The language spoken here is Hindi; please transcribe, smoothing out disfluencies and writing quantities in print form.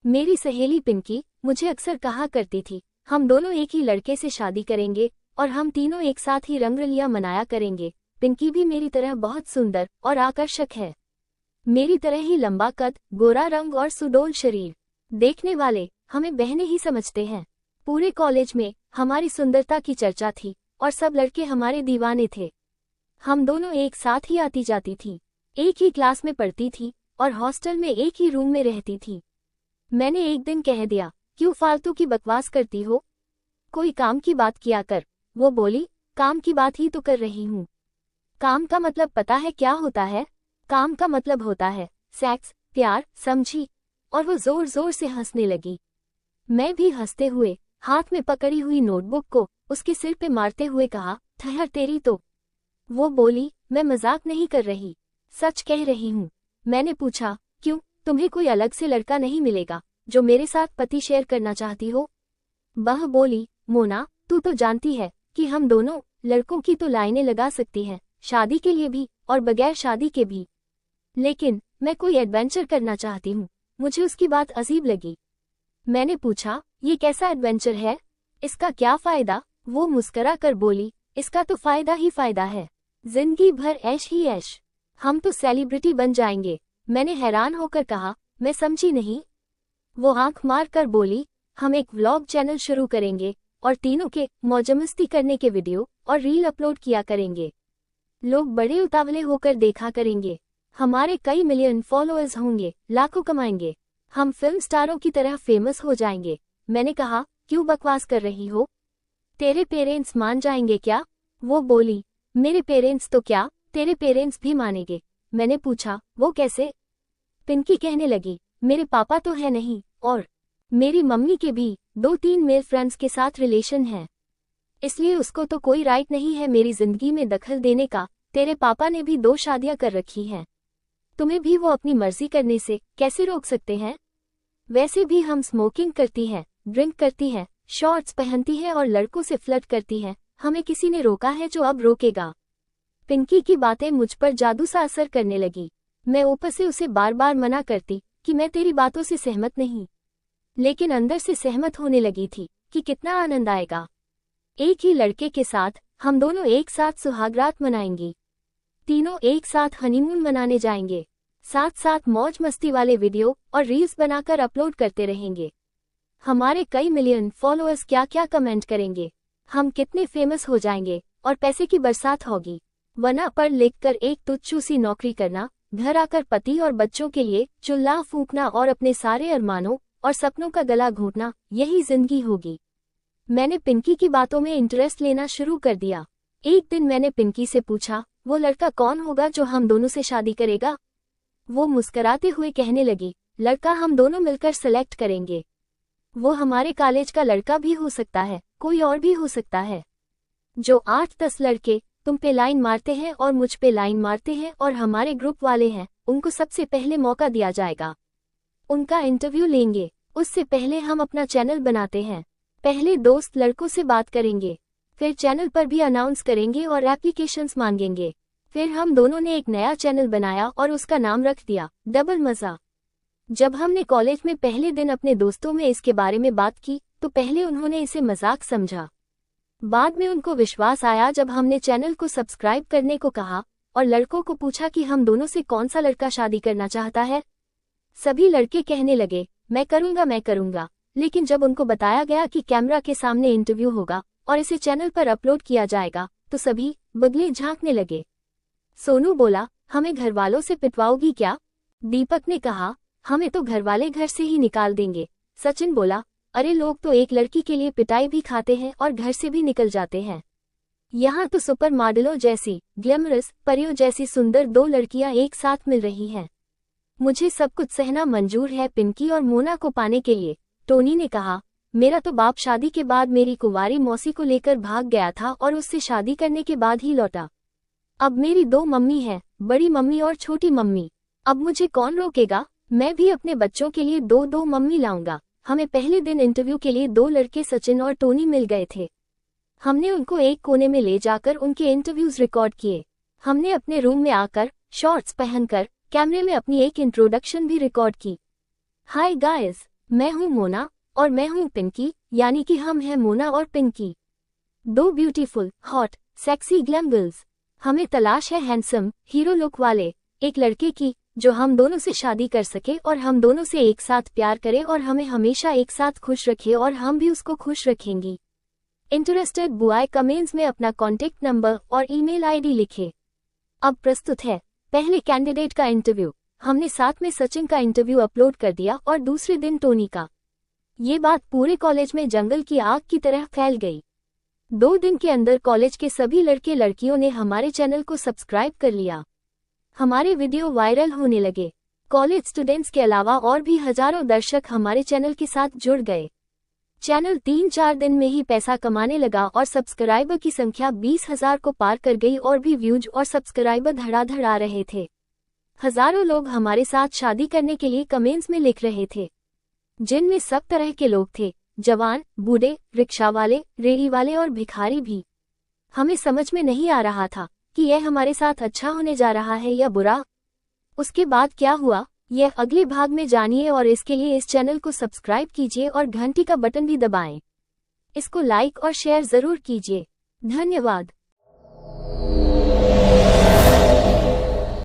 मेरी सहेली पिंकी मुझे अक्सर कहा करती थी, हम दोनों एक ही लड़के से शादी करेंगे और हम तीनों एक साथ ही रंगरलियां मनाया करेंगे। पिंकी भी मेरी तरह बहुत सुंदर और आकर्षक है। मेरी तरह ही लंबा कद, गोरा रंग और सुडौल शरीर। देखने वाले हमें बहनें ही समझते हैं। पूरे कॉलेज में हमारी सुंदरता की चर्चा थी और सब लड़के हमारे दीवाने थे। हम दोनों एक साथ ही आती जाती थी, एक ही क्लास में पढ़ती थी और हॉस्टल में एक ही रूम में रहती थी। मैंने एक दिन कह दिया, क्यों फालतू की बकवास करती हो, कोई काम की बात किया कर। वो बोली, काम की बात ही तो कर रही हूँ। काम का मतलब पता है क्या होता है? काम का मतलब होता है सेक्स, प्यार, समझी। और वो जोर जोर से हंसने लगी। मैं भी हंसते हुए हाथ में पकड़ी हुई नोटबुक को उसके सिर पे मारते हुए कहा, ठहर तेरी तो। वो बोली, मैं मजाक नहीं कर रही, सच कह रही हूँ। मैंने पूछा, क्यों, तुम्हें कोई अलग से लड़का नहीं मिलेगा जो मेरे साथ पति शेयर करना चाहती हो? वह बोली, मोना तू तो जानती है कि हम दोनों लड़कों की तो लाइनें लगा सकती हैं, शादी के लिए भी और बगैर शादी के भी। लेकिन मैं कोई एडवेंचर करना चाहती हूँ। मुझे उसकी बात अजीब लगी। मैंने पूछा, ये कैसा एडवेंचर है, इसका क्या फायदा? वो मुस्करा कर बोली, इसका तो फायदा ही फायदा है, जिंदगी भर ऐश ही ऐश, हम तो सेलिब्रिटी बन जाएंगे। मैंने हैरान होकर कहा, मैं समझी नहीं। वो आंख मार कर बोली, हम एक व्लॉग चैनल शुरू करेंगे और तीनों के मौजमस्ती करने के वीडियो और रील अपलोड किया करेंगे। लोग बड़े उतावले होकर देखा करेंगे। हमारे कई मिलियन फॉलोअर्स होंगे, लाखों कमाएंगे। हम फिल्म स्टारों की तरह फेमस हो जाएंगे। मैंने कहा, क्यों बकवास कर रही हो, तेरे पेरेंट्स मान जाएंगे क्या? वो बोली, मेरे पेरेंट्स तो क्या, तेरे पेरेंट्स भी मानेंगे। मैंने पूछा, वो कैसे? पिंकी कहने लगी, मेरे पापा तो है नहीं और मेरी मम्मी के भी 2-3 मेल फ्रेंड्स के साथ रिलेशन है, इसलिए उसको तो कोई राइट नहीं है मेरी जिंदगी में दखल देने का। तेरे पापा ने भी 2 शादियां कर रखी हैं, तुम्हें भी वो अपनी मर्जी करने से कैसे रोक सकते हैं? वैसे भी हम स्मोकिंग करती हैं, ड्रिंक करती हैं, शॉर्ट्स पहनती हैं और लड़कों से फ्लर्ट करती हैं, हमें किसी ने रोका है जो अब रोकेगा? पिंकी की बातें मुझ पर जादू सा असर करने लगी। मैं ऊपर से उसे बार बार मना करती कि मैं तेरी बातों से सहमत नहीं, लेकिन अंदर से सहमत होने लगी थी कि कितना आनंद आएगा। एक ही लड़के के साथ हम दोनों एक साथ सुहागरात मनाएंगी, तीनों एक साथ हनीमून मनाने जाएंगे, साथ साथ मौज मस्ती वाले वीडियो और रील्स बनाकर अपलोड करते रहेंगे। हमारे कई मिलियन फॉलोअर्स क्या क्या कमेंट करेंगे, हम कितने फेमस हो जाएंगे और पैसे की बरसात होगी। वरना पढ़ लिख कर एक तुच्छ सी नौकरी करना, घर आकर पति और बच्चों के लिए चुल्ला फूंकना और अपने सारे अरमानों और सपनों का गला घोंटना, यही जिंदगी होगी। मैंने पिंकी की बातों में इंटरेस्ट लेना शुरू कर दिया। एक दिन मैंने पिंकी से पूछा, वो लड़का कौन होगा जो हम दोनों से शादी करेगा? वो मुस्कराते हुए कहने लगी, लड़का हम दोनों मिलकर सेलेक्ट करेंगे। वो हमारे कॉलेज का लड़का भी हो सकता है, कोई और भी हो सकता है। जो 8-10 लड़के तुम पे लाइन मारते हैं और मुझ पे लाइन मारते हैं और हमारे ग्रुप वाले हैं, उनको सबसे पहले मौका दिया जाएगा। उनका इंटरव्यू लेंगे। उससे पहले हम अपना चैनल बनाते हैं। पहले दोस्त लड़कों से बात करेंगे, फिर चैनल पर भी अनाउंस करेंगे और एप्लीकेशंस मांगेंगे। फिर हम दोनों ने एक नया चैनल बनाया और उसका नाम रख दिया डबल मजा। जब हमने कॉलेज में पहले दिन अपने दोस्तों में इसके बारे में बात की तो पहले उन्होंने इसे मजाक समझा। बाद में उनको विश्वास आया जब हमने चैनल को सब्सक्राइब करने को कहा और लड़कों को पूछा कि हम दोनों से कौन सा लड़का शादी करना चाहता है। सभी लड़के कहने लगे, मैं करूंगा। लेकिन जब उनको बताया गया कि कैमरा के सामने इंटरव्यू होगा और इसे चैनल पर अपलोड किया जाएगा तो सभी बगले झांकने लगे। सोनू बोला, हमें घरवालों से पिटवाओगी क्या? दीपक ने कहा, हमें तो घरवाले घर से ही निकाल देंगे। सचिन बोला, अरे लोग तो एक लड़की के लिए पिटाई भी खाते हैं और घर से भी निकल जाते हैं। यहाँ तो सुपर मॉडलों जैसी, ग्लैमरस परियों जैसी सुंदर 2 लड़कियां एक साथ मिल रही हैं। मुझे सब कुछ सहना मंजूर है पिंकी और मोना को पाने के लिए। टोनी ने कहा, मेरा तो बाप शादी के बाद मेरी कुंवारी मौसी को लेकर भाग गया था और उससे शादी करने के बाद ही लौटा। अब मेरी 2 मम्मी हैं, बड़ी मम्मी और छोटी मम्मी। अब मुझे कौन रोकेगा? मैं भी अपने बच्चों के लिए 2-2 मम्मी लाऊंगा। हमें पहले दिन इंटरव्यू के लिए 2 लड़के सचिन और टोनी मिल गए थे। हमने उनको एक कोने में ले जाकर उनके इंटरव्यूज रिकॉर्ड किए। हमने अपने रूम में आकर शॉर्ट्स पहनकर कैमरे में अपनी एक इंट्रोडक्शन भी रिकॉर्ड की। हाय गाइस, मैं हूँ मोना और मैं हूँ पिंकी, यानी कि हम हैं मोना और पिंकी, दो beautiful, hot, sexy glam girls. हमें तलाश है हैंडसम, हीरो लुक वाले एक लड़के की जो हम दोनों से शादी कर सके और हम दोनों से एक साथ प्यार करे और हमें हमेशा एक साथ खुश रखे और हम भी उसको खुश रखेंगी। इंटरेस्टेड बॉय कमेंट्स में अपना कॉन्टेक्ट नंबर और ईमेल आईडी लिखे। अब प्रस्तुत है पहले कैंडिडेट का इंटरव्यू। हमने साथ में सचिन का इंटरव्यू अपलोड कर दिया और दूसरे दिन टोनी का। ये बात पूरे कॉलेज में जंगल की आग की तरह फैल गई। 2 दिन के अंदर कॉलेज के सभी लड़के लड़कियों ने हमारे चैनल को सब्सक्राइब कर लिया। हमारे वीडियो वायरल होने लगे। कॉलेज स्टूडेंट्स के अलावा और भी हजारों दर्शक हमारे चैनल के साथ जुड़ गए। चैनल 3-4 दिन में ही पैसा कमाने लगा और सब्सक्राइबर की संख्या 20,000 को पार कर गई और भी व्यूज और सब्सक्राइबर धड़ाधड़ आ रहे थे। हजारों लोग हमारे साथ शादी करने के लिए कमेंट्स में लिख रहे थे, जिनमें सब तरह के लोग थे, जवान, बूढ़े, रिक्शा वाले, रेहड़ी वाले और भिखारी भी। हमें समझ में नहीं आ रहा था कि यह हमारे साथ अच्छा होने जा रहा है या बुरा। उसके बाद क्या हुआ, यह अगले भाग में जानिए और इसके लिए इस चैनल को सब्सक्राइब कीजिए और घंटी का बटन भी दबाएं। इसको लाइक और शेयर जरूर कीजिए। धन्यवाद।